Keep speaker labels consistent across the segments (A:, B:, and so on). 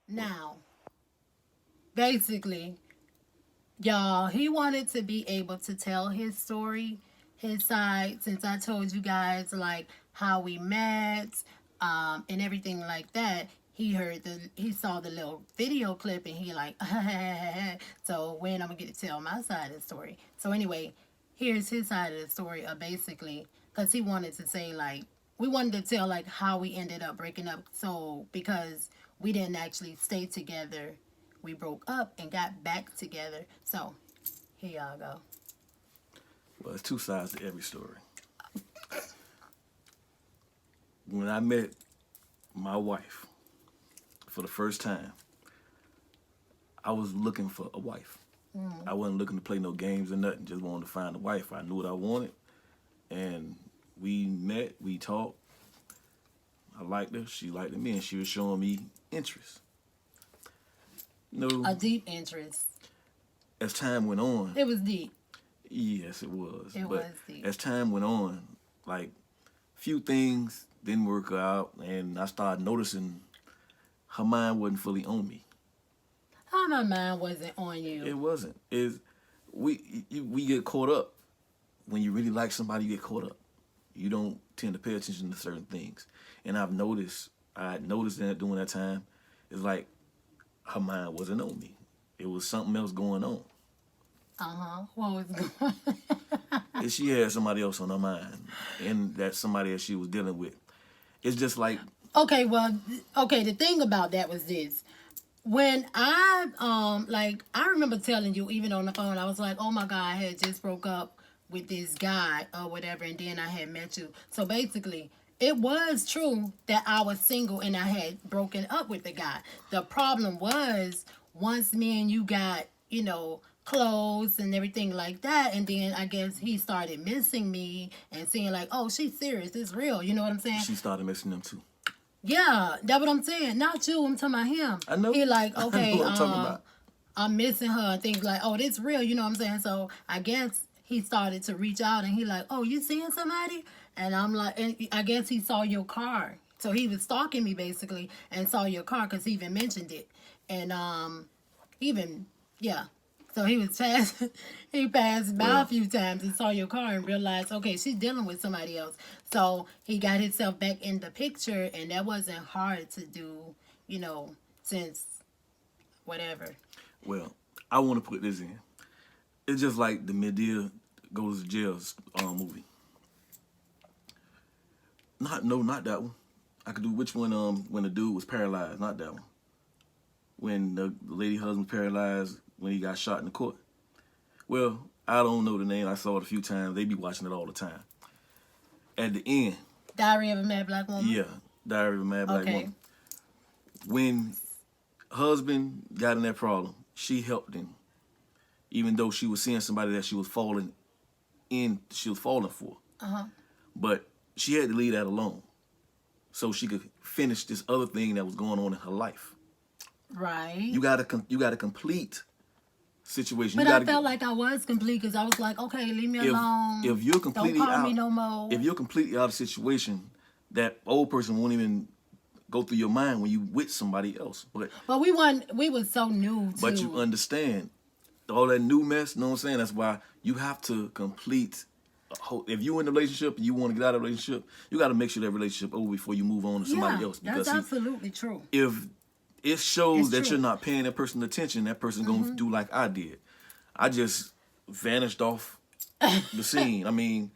A: Now, basically, y'all, he wanted to be able to tell his story, his side, since I told you guys like how we met, and everything like that. He saw the little video clip and he like so when I'm gonna get to tell my side of the story. So anyway, here's his side of the story of basically because he wanted to say like we wanted to tell like how we ended up breaking up. So because we didn't actually stay together, we broke up and got back together. So here y'all go.
B: Well, there's two sides to every story. When I met my wife for the first time, I was looking for a wife. I wasn't looking to play no games or nothing. Just wanted to find a wife. I knew what I wanted, and we met. We talked. I liked her. She liked me, and she was showing me interest. You know,
A: A deep interest.
B: as time went on,
A: It was deep.
B: yes, it was.
A: It
B: But
A: was deep.
B: as time went on, like few things didn't work out, and I started noticing her mind wasn't fully on me.
A: How my mind wasn't on you.
B: It wasn't. Is we get caught up when you really like somebody. You get caught up. You don't tend to pay attention to certain things, and I had noticed that during that time, it's like her mind wasn't on me. It was something else going on,
A: What was going
B: and she had somebody else on her mind, and that somebody that she was dealing with. It's just like
A: Okay, well, okay, the thing about that was this. When I remember telling you even on the phone, I was like, "Oh my god, I had just broke up with this guy or whatever and then I had met you." So basically, it was true that I was single and I had broken up with the guy. The problem was once me and you got, close and everything like that, and then I guess he started missing me and seeing like, "Oh, she's serious, it's real." You know what I'm saying?
B: she started missing them too.
A: Yeah, that's what I'm saying. Not you. I'm talking about him.
B: I know.
A: He like,
B: I
A: okay,
B: know what I'm talking about.
A: I'm missing her and things like, oh, this real. You know what I'm saying? So I guess he started to reach out and he like, oh, you seeing somebody? And I'm like, and I guess he saw your car. So he was stalking me basically and saw your car because he even mentioned it. And even yeah. So he was past he passed by a
B: Well,
A: few times and saw your car and realized, okay, she's dealing with somebody else. So he got himself back in the picture and that wasn't hard to do, since whatever.
B: well, I want to put this in. It's just like the Medea goes to jail movie. Not that one. I could do which one? When the dude was paralyzed, not that one. When the lady husband paralyzed when he got shot in the court. Well, I don't know the name. I saw it a few times. They be watching it all the time. At the end,
A: Diary of a Mad Black Woman.
B: yeah, Diary of a Mad Black
A: Okay.
B: Woman. When husband got in that problem, she helped him, even though she was seeing somebody that she was falling for. But she had to leave that alone so she could finish this other thing that was going on in her life.
A: Right.
B: You gotta complete situation.
A: But
B: You
A: I
B: gotta
A: felt like I was complete because I was like, okay, leave me alone.
B: if you're completely
A: don't call
B: out,
A: me no more.
B: if you're completely out of situation, that old person won't even go through your mind when you with somebody else.
A: But we were so new too.
B: But you understand all that new mess. You know what I'm saying? That's why you have to complete. If you're in a relationship and you want to get out of a relationship, you got to make sure that relationship over before you move on to somebody else. Because
A: that's absolutely true.
B: if it shows
A: It's
B: that
A: true.
B: you're not paying that person attention, that person's gonna do like I did. I just vanished off the scene. I mean,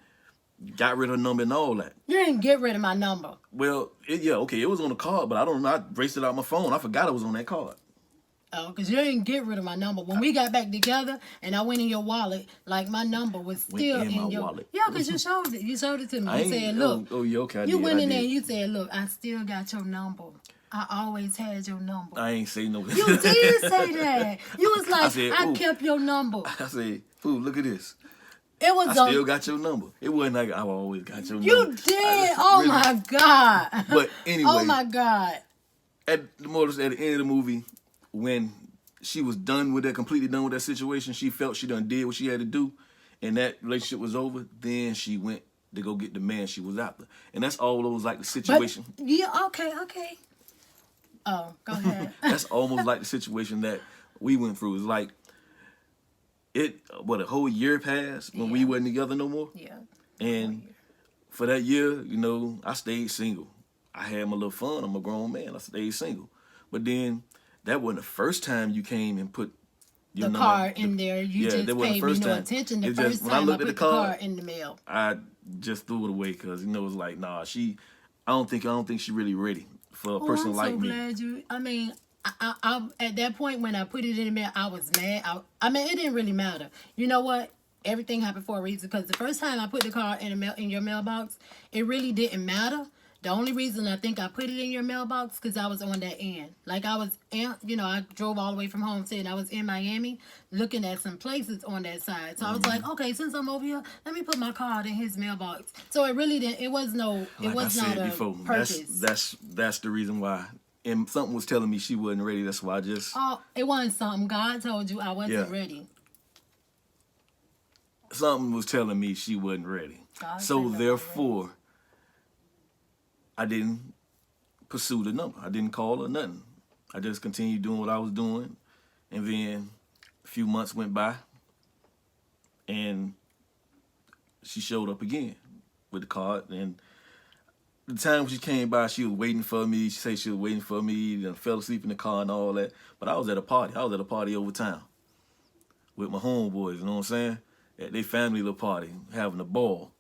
B: got rid of her number and all that.
A: You didn't get rid of my number.
B: Well, it was on the card, but I don't know. I erased it out my phone. I forgot it was on that card.
A: Oh, because you didn't get rid of my number. When we got back together and I went in your wallet, like my number was still
B: in my
A: your
B: wallet.
A: Yeah, because you showed it. You showed it to me.
B: I
A: You
B: ain't.
A: said, look.
B: Oh, yeah, okay.
A: You went in there and you said, look, I still got your number. I always had your number.
B: I ain't say no.
A: You did say that. You was like,
B: said,
A: I
B: "Ooh."
A: kept your number.
B: I said, "Ooh, look at this.
A: It was
B: I still got your number." It wasn't like I always got your number.
A: You did. Oh my God.
B: But anyway.
A: Oh my God.
B: At the end of the movie, when she was completely done with that situation, she felt she done did what she had to do, and that relationship was over. Then she went to go get the man she was after, and that's all it was like the situation.
A: Yeah. Okay. Oh, go ahead.
B: That's almost like the situation that we went through. It's like a whole year passed when we
A: Yeah.
B: wasn't together no more.
A: Yeah.
B: And for that year, I stayed single. I had my little fun. I'm a grown man. I stayed single. But then that wasn't the first time you came and put your
A: The
B: number.
A: card in there. You
B: Yeah, that
A: just
B: wasn't the
A: paid me
B: first
A: no
B: time.
A: attention the
B: It
A: first
B: just when I
A: time I
B: looked at
A: put
B: the
A: the
B: card,
A: card in the mail.
B: I just threw it away because it was like, nah, I don't think she really ready for a
A: Oh,
B: person
A: I'm
B: like
A: so
B: me.
A: glad you. I mean, I at that point when I put it in the mail, I was mad. I mean, it didn't really matter. You know what? Everything happened for a reason. Because the first time I put the card in your mailbox, it really didn't matter. The only reason I think I put it in your mailbox because I was on that end. Like I was, I drove all the way from home. Saying I was in Miami, looking at some places on that side. So I was like, okay, since I'm over here, let me put my card in his mailbox. So it really didn't. It was no. It
B: Like I
A: was not
B: said
A: a
B: before,
A: purpose.
B: that's the reason why. And something was telling me she wasn't ready. That's why I just
A: Oh, it wasn't something. God told you I wasn't
B: Yeah.
A: ready.
B: something was telling me she wasn't ready.
A: God
B: So
A: said no, I'm
B: therefore, I didn't pursue the number. I didn't call her nothing. I just continued doing what I was doing, and then a few months went by, and she showed up again with the card. And the time she came by, she was waiting for me. She said she was waiting for me, and fell asleep in the car and all that. But I was at a party. I was at a party over town with my homeboys. You know what I'm saying? At their family little party, having a ball.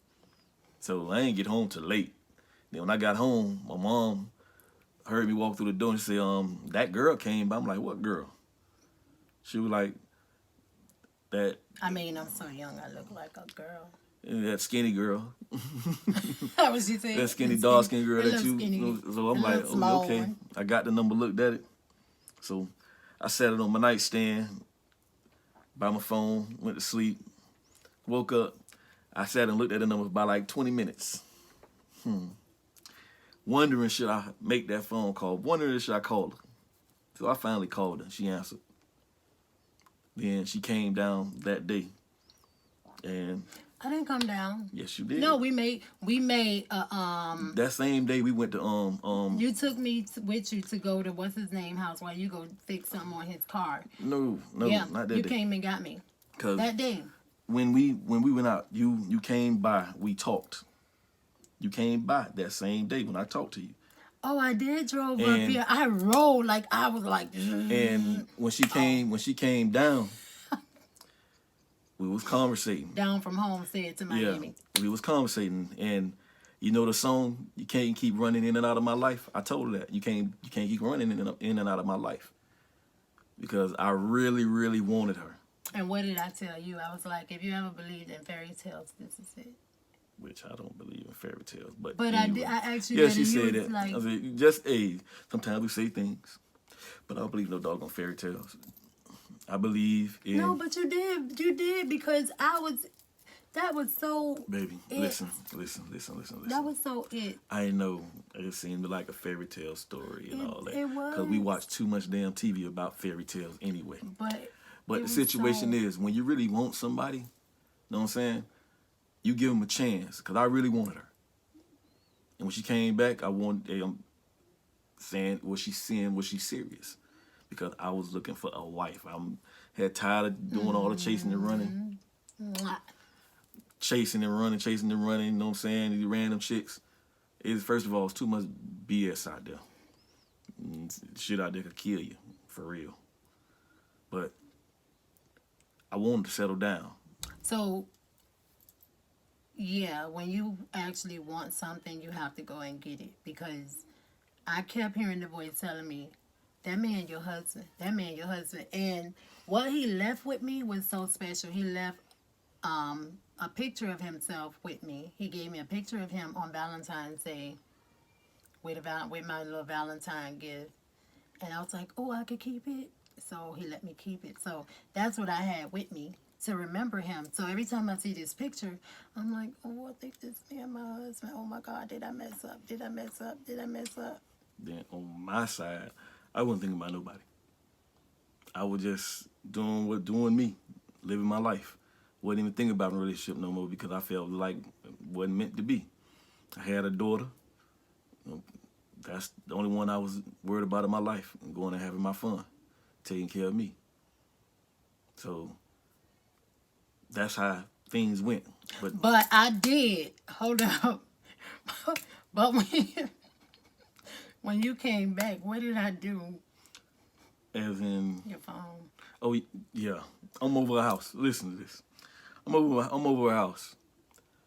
B: So I ain't get home till late. Then when I got home, my mom heard me walk through the door and say, that girl came by. I'm like, what girl? She was like, that
A: I mean, I'm so young. I look like a girl.
B: that skinny girl.
A: How was she saying?
B: That skinny, dark skin girl that you.
A: Skinny.
B: So I'm
A: A
B: like,
A: little small
B: okay.
A: one.
B: I got the number, looked at it. So I sat it on my nightstand by my phone, went to sleep, woke up. I sat and looked at the number by like 20 minutes. Wondering should I make that phone call, wondering should I call her. So I finally called her. She answered. Then she came down that day. And
A: I didn't come down.
B: yes, you did.
A: No, we made
B: That same day we went to
A: You took me with you to go to what's his name house while you go fix something on his car.
B: no,
A: Yeah,
B: not that
A: you
B: day.
A: came and got me
B: 'Cause
A: that day.
B: when we went out, you came by, we talked. You came by that same day when I talked to you.
A: Oh, I did drove up
B: And-
A: here. I rolled like I was like.
B: And when she came down, we was conversating.
A: Down from home, said to Miami.
B: Yeah, we was conversating, and you know the song, you can't keep running in and out of my life. I told her that you can't keep running in and out of my life because I really, really wanted her.
A: And what did I tell you? I was like, if you ever believed in fairy tales, this is it.
B: Which I don't believe in fairy tales, but
A: But
B: anyway.
A: I asked you
B: Yeah,
A: that,
B: she
A: and you
B: said
A: was
B: that.
A: like,
B: I said, just sometimes we say things, but I don't believe no doggone fairy tales. I believe in
A: no, but you did because that was so.
B: baby.
A: it.
B: Listen.
A: That was so it.
B: I know it seemed like a fairy tale story and all that.
A: It was.
B: Because we watch too much damn TV about fairy tales anyway.
A: But
B: But
A: it
B: the
A: was
B: situation
A: so-
B: is, when you really want somebody, you know what I'm saying? You give them a chance. Because I really wanted her. And when she came back, I'm saying, was she serious? Because I was looking for a wife. Had tired of doing all the chasing and running.
A: Mwah.
B: Chasing and running, you know what I'm saying? These random chicks. First of all, it's too much BS out there. Shit out there could kill you, for real. But I wanted to settle down.
A: So, yeah, when you actually want something, you have to go and get it. Because I kept hearing the voice telling me, that man your husband. And what he left with me was so special. He left a picture of himself with me. He gave me a picture of him on Valentine's Day with my little Valentine gift. And I was like, oh, I could keep it. So he let me keep it. So that's what I had with me to remember him. So every time I see this picture, I'm like, oh, I think this man my husband. Oh, my God, did I mess up?
B: Then on my side, I wasn't thinking about nobody. I was just doing me, living my life. Wasn't even thinking about a relationship no more because I felt like it wasn't meant to be. I had a daughter. that's the only one I was worried about in my life, and going and having my fun, taking care of me. So that's how things went.
A: But I did. Hold up. But when you came back, what did I do?
B: As in,
A: Your phone.
B: oh yeah, I'm over a house. Listen to this. I'm over a house.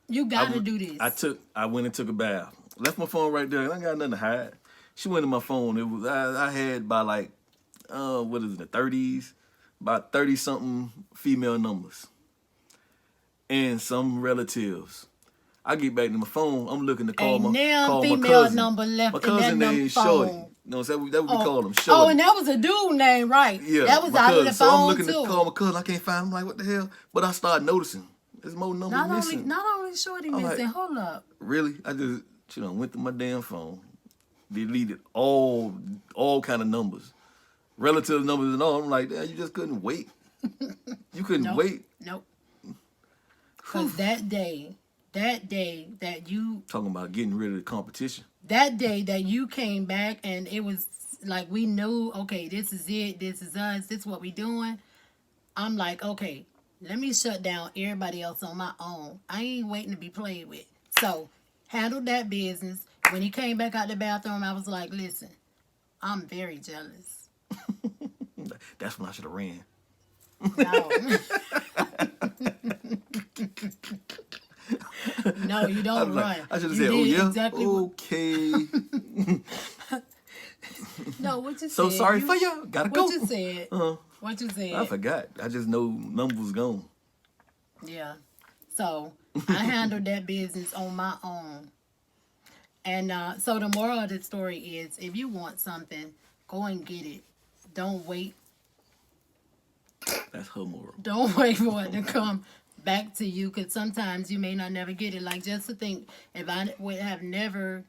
A: You
B: I,
A: gotta
B: w-
A: do this.
B: I went and took a bath. Left my phone right there. I ain't got nothing to hide. She went in my phone. It was I had by like what is it, the 30s, about 30 something female numbers and some relatives. I get back to my phone. I'm looking to
A: Ain't now
B: call my
A: female
B: cousin.
A: number
B: My
A: left in that
B: cousin named Shorty.
A: phone.
B: No, that what we
A: Oh,
B: call him,
A: oh,
B: Shorty.
A: and that was a dude name, right?
B: Yeah,
A: That was
B: my
A: out of
B: cousin.
A: the
B: So I'm
A: phone
B: looking to call
A: too.
B: my cousin. I can't find him. I'm like, what the hell? But I started noticing there's more numbers missing.
A: Not only Shorty
B: I'm
A: missing.
B: like,
A: Hold up.
B: really? I just went to my damn phone, deleted all kind of numbers, relative numbers and all. I'm like, damn, you just couldn't wait. You couldn't
A: Nope.
B: wait.
A: Nope. Because that day that you
B: Talking about getting rid of the competition.
A: came back and it was like we knew, okay, this is it, this is us, this is what we doing. I'm like, okay, let me shut down everybody else on my own. I ain't waiting to be played with. So handled that business. When he came back out the bathroom, I was like, listen, I'm very jealous.
B: That's when I should have ran.
A: No. No, you don't run.
B: I should have
A: You
B: said, "Oh
A: did
B: yeah,
A: exactly
B: okay."
A: No, what you
B: So
A: said.
B: sorry for you. Gotta go.
A: What you said. What you said.
B: I forgot. I just know numbers gone.
A: Yeah. So I handled that business on my own. And so the moral of the story is if you want something, go and get it. Don't wait.
B: That's her moral.
A: Don't wait for it to come back to you because sometimes you may not never get it. Like just to think, if I would have never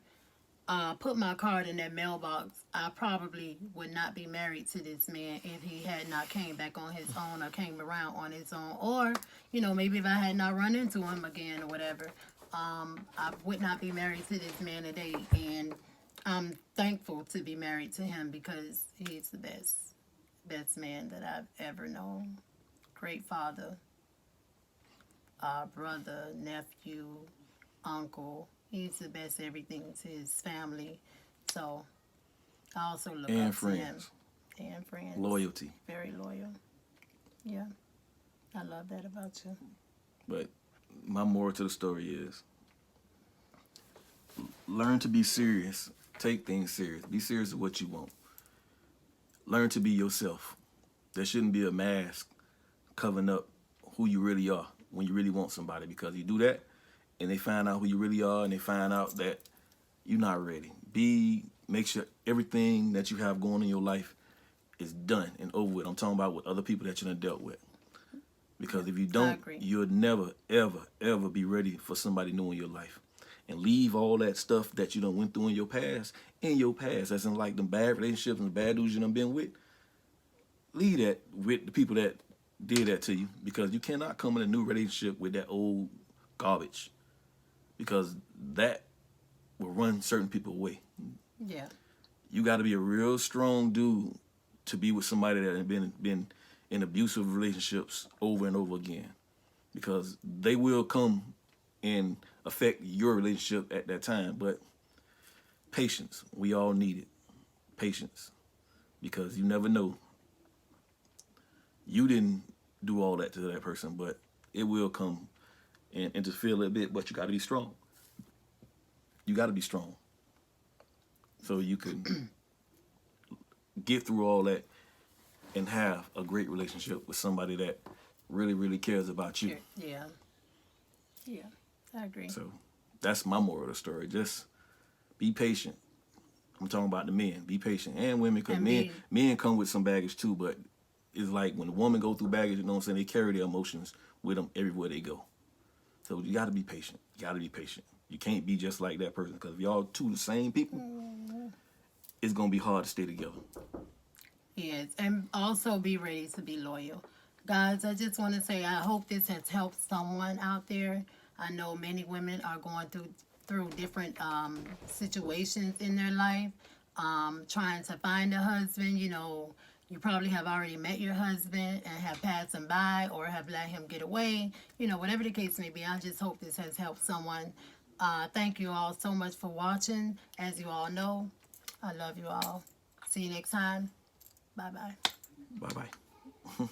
A: put my card in that mailbox, I probably would not be married to this man if he had not came back on his own or came around on his own. Or, maybe if I had not run into him again or whatever, I would not be married to this man today. And I'm thankful to be married to him because he's the best man that I've ever known. Great father, brother, nephew, uncle. He's the best everything to his family. So I also look
B: And
A: up to him.
B: friends.
A: And friends.
B: Loyalty.
A: Very loyal. Yeah. I love that about you.
B: But my moral to the story is learn to be serious. Take things serious. Be serious with what you want. Learn to be yourself. There shouldn't be a mask covering up who you really are when you really want somebody, because you do that and they find out who you really are and they find out that you're not ready. Make sure everything that you have going in your life is done and over with. I'm talking about with other people that you done dealt with. Because if you don't, you'll never, ever, ever be ready for somebody new in your life. And leave all that stuff that you done went through in your past. As in like them bad relationships and the bad dudes you done been with. Leave that with the people that did that to you. Because you cannot come in a new relationship with that old garbage. Because that will run certain people away.
A: Yeah.
B: You got to be a real strong dude to be with somebody that has been in abusive relationships over and over again, because they will come and affect your relationship at that time. But patience, we all need it. Patience, because you never know. You didn't do all that to that person, but it will come and interfere a little bit. But you got to be strong. You got to be strong so you can get through all that and have a great relationship with somebody that really, really cares about you.
A: Yeah. Yeah, I agree.
B: So that's my moral of the story. Just be patient. I'm talking about the men. Be patient. And women, because men come with some baggage too, but it's like when a woman go through baggage, you know what I'm saying, they carry their emotions with them everywhere they go. So you got to be patient. You got to be patient. You can't be just like that person, because if y'all two the same people, it's going to be hard to stay together.
A: Yes, and also be ready to be loyal. Guys, I just want to say I hope this has helped someone out there. I know many women are going through through different situations in their life, trying to find a husband. You know, you probably have already met your husband and have passed him by or have let him get away. You know, whatever the case may be, I just hope this has helped someone. Thank you all so much for watching. As you all know, I love you all. See you next time. Bye bye.
B: Bye bye.